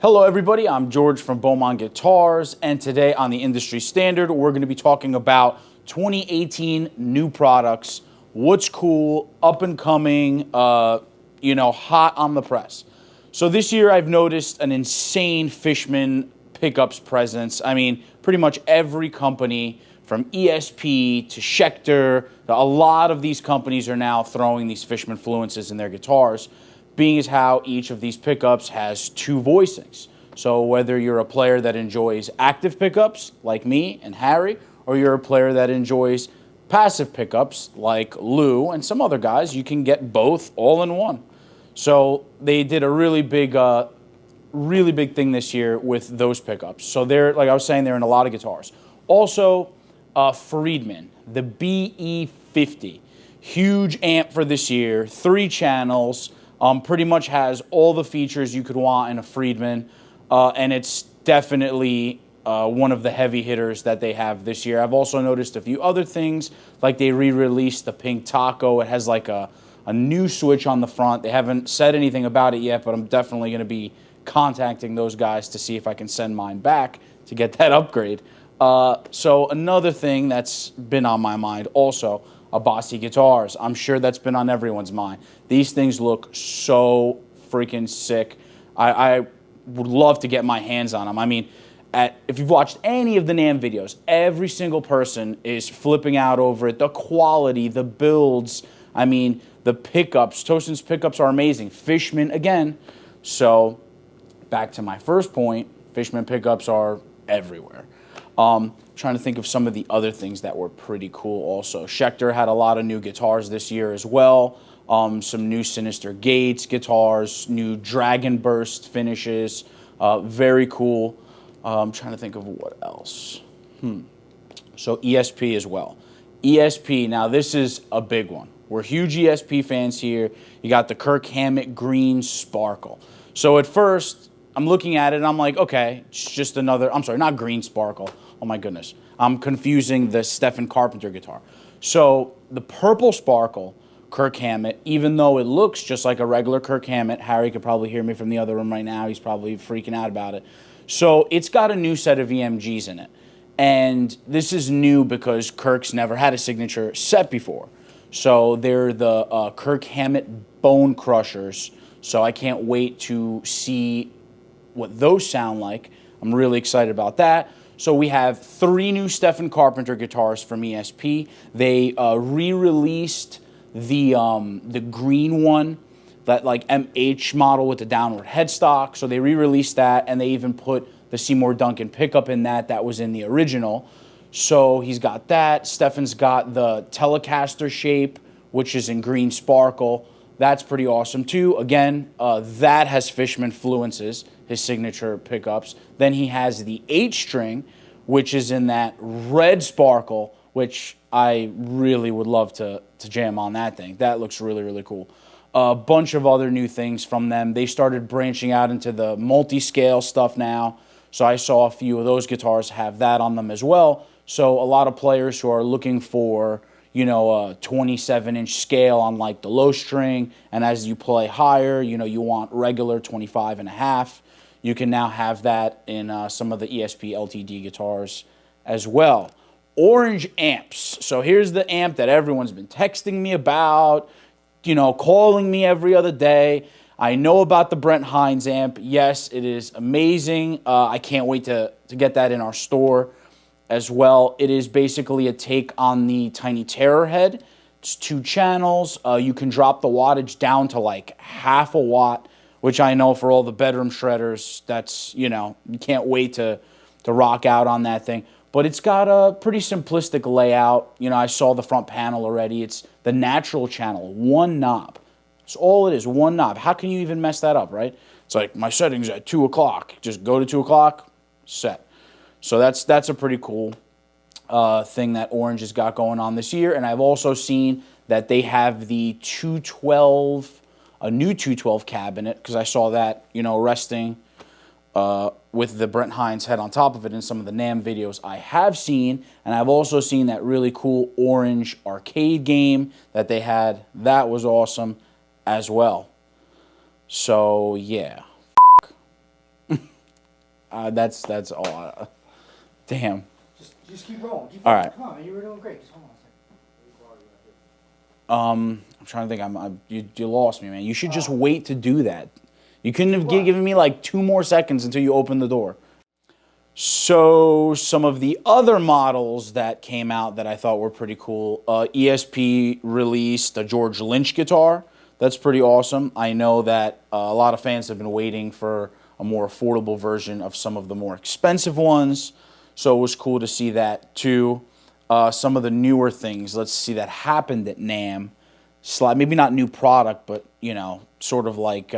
Hello everybody, I'm George from Monde Guitars, and today on the Industry Standard, we're going to be talking about 2018 new products, what's cool, up and coming, hot on the press. So this year I've noticed an insane Fishman pickups presence. I mean, pretty much every company from ESP to Schecter, a lot of these companies are now throwing these Fishman Fluences in their guitars, being as how each of these pickups has two voicings. So whether you're a player that enjoys active pickups like me and Harry, or you're a player that enjoys passive pickups like Lou and some other guys, you can get both all in one. So they did a really big thing this year with those pickups. So they're, like I was saying, they're in a lot of guitars. Also, Friedman, the BE50, huge amp for this year, 3 channels. Pretty much has all the features you could want in a Friedman, and it's definitely one of the heavy hitters that they have this year. I've also noticed a few other things, like they re-released the Pink Taco. It has like a new switch on the front. They haven't said anything about it yet, but I'm definitely going to be contacting those guys to see if I can send mine back to get that upgrade. So another thing that's been on my mind also, Abasi Guitars. I'm sure that's been on everyone's mind. These things look so freaking sick. I would love to get my hands on them. I mean, if you've watched any of the NAMM videos, every single person is flipping out over it. The quality, the builds, I mean, the pickups. Tosin's pickups are amazing. Fishman again. So back to my first point, Fishman pickups are everywhere. Trying to think of some of the other things that were pretty cool also. Schecter had a lot of new guitars this year as well. Some new Sinister Gates guitars, new Dragon Burst finishes. Very cool. I'm trying to think of what else. So ESP as well. ESP, now this is a big one. We're huge ESP fans here. You got the Kirk Hammett Green Sparkle. So at first, I'm looking at it and I'm like, okay, it's just another, I'm sorry, not Green Sparkle. Oh my goodness. I'm confusing the Stephen Carpenter guitar. So the Purple Sparkle, Kirk Hammett, even though it looks just like a regular Kirk Hammett, Harry could probably hear me from the other room right now. He's probably freaking out about it. So it's got a new set of EMGs in it. And this is new because Kirk's never had a signature set before. So they're the Kirk Hammett Bone Crushers. So I can't wait to see what those sound like. I'm really excited about that. So we have 3 new Stephen Carpenter guitars from ESP. They re-released the green one, that like MH model with the downward headstock. So they re-released that, and they even put the Seymour Duncan pickup in that was in the original. So he's got that. Stephen's got the Telecaster shape, which is in Green Sparkle. That's pretty awesome too. Again, that has Fishman Fluences, his signature pickups. Then he has the H-string, which is in that red Sparkle, which I really would love to jam on that thing. That looks really, really cool. A bunch of other new things from them. They started branching out into the multi-scale stuff now. So I saw a few of those guitars have that on them as well. So a lot of players who are looking for, a 27-inch scale on like the low string, and as you play higher, you want regular 25.5. You can now have that in some of the ESP LTD guitars as well. Orange amps. So here's the amp that everyone's been texting me about, calling me every other day. I know about the Brent Hines amp. Yes, it is amazing. I can't wait to get that in our store as well. It is basically a take on the Tiny Terror head. It's 2 channels. You can drop the wattage down to like half a watt, which I know for all the bedroom shredders, that's, you can't wait to rock out on that thing. But it's got a pretty simplistic layout. I saw the front panel already. It's the natural channel, 1 knob. That's all it is, 1 knob. How can you even mess that up, right? It's like, my setting's at 2 o'clock. Just go to 2 o'clock, set. So that's a pretty cool thing that Orange has got going on this year. And I've also seen that they have the 212, a new 212 cabinet, because I saw that, resting with the Brent Hines head on top of it in some of the NAMM videos I have seen. And I've also seen that really cool Orange arcade game that they had. That was awesome as well. So, yeah. That's all. Damn. Just keep rolling. Keep All rolling. right. Come on, man. You were doing great. Just hold on a second. I'm trying to think. You lost me, man. You should just wait to do that. You couldn't have given me like 2 more seconds until you opened the door. So some of the other models that came out that I thought were pretty cool. ESP released a George Lynch guitar. That's pretty awesome. I know that a lot of fans have been waiting for a more affordable version of some of the more expensive ones. So it was cool to see that too. Some of the newer things, let's see, that happened at NAMM. Maybe not new product, but, you know, sort of like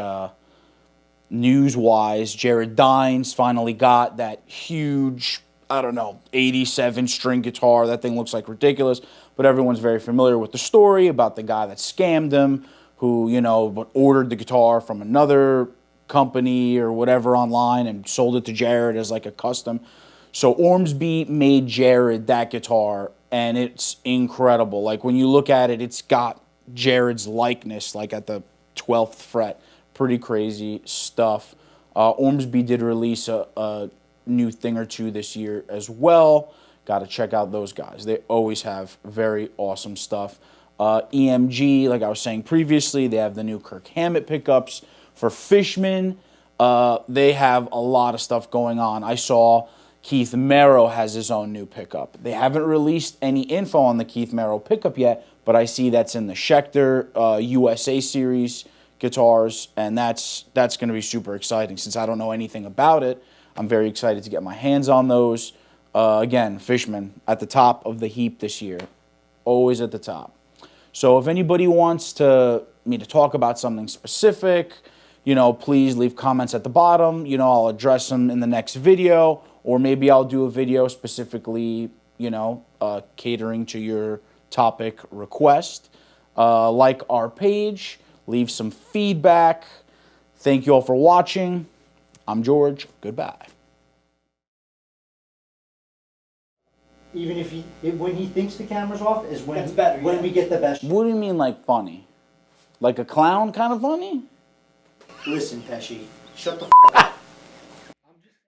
news-wise, Jared Dines finally got that huge, I don't know, 87-string guitar. That thing looks like ridiculous, but everyone's very familiar with the story about the guy that scammed him, who, you know, ordered the guitar from another company or whatever online and sold it to Jared as like a custom. So Ormsby made Jared that guitar, and it's incredible. Like, when you look at it, it's got Jared's likeness, like at the 12th fret. Pretty crazy stuff. Ormsby did release a new thing or two this year as well. Got to check out those guys. They always have very awesome stuff. EMG, like I was saying previously, they have the new Kirk Hammett pickups. For Fishman, they have a lot of stuff going on. I saw Keith Merrow has his own new pickup. They haven't released any info on the Keith Merrow pickup yet, but I see that's in the Schecter USA series guitars, and that's going to be super exciting. Since I don't know anything about it, I'm very excited to get my hands on those. Again, Fishman at the top of the heap this year, always at the top. So if anybody wants me to talk about something specific, you know, please leave comments at the bottom. You know, I'll address them in the next video, or maybe I'll do a video specifically, you know, catering to your topic request. Like our page. Leave some feedback. Thank you all for watching. I'm George. Goodbye. Even if when he thinks the camera's off is when That's better, when yeah. we get the best. What do you mean, like funny? Like a clown kind of funny? Listen, Pesci, shut the f*** up.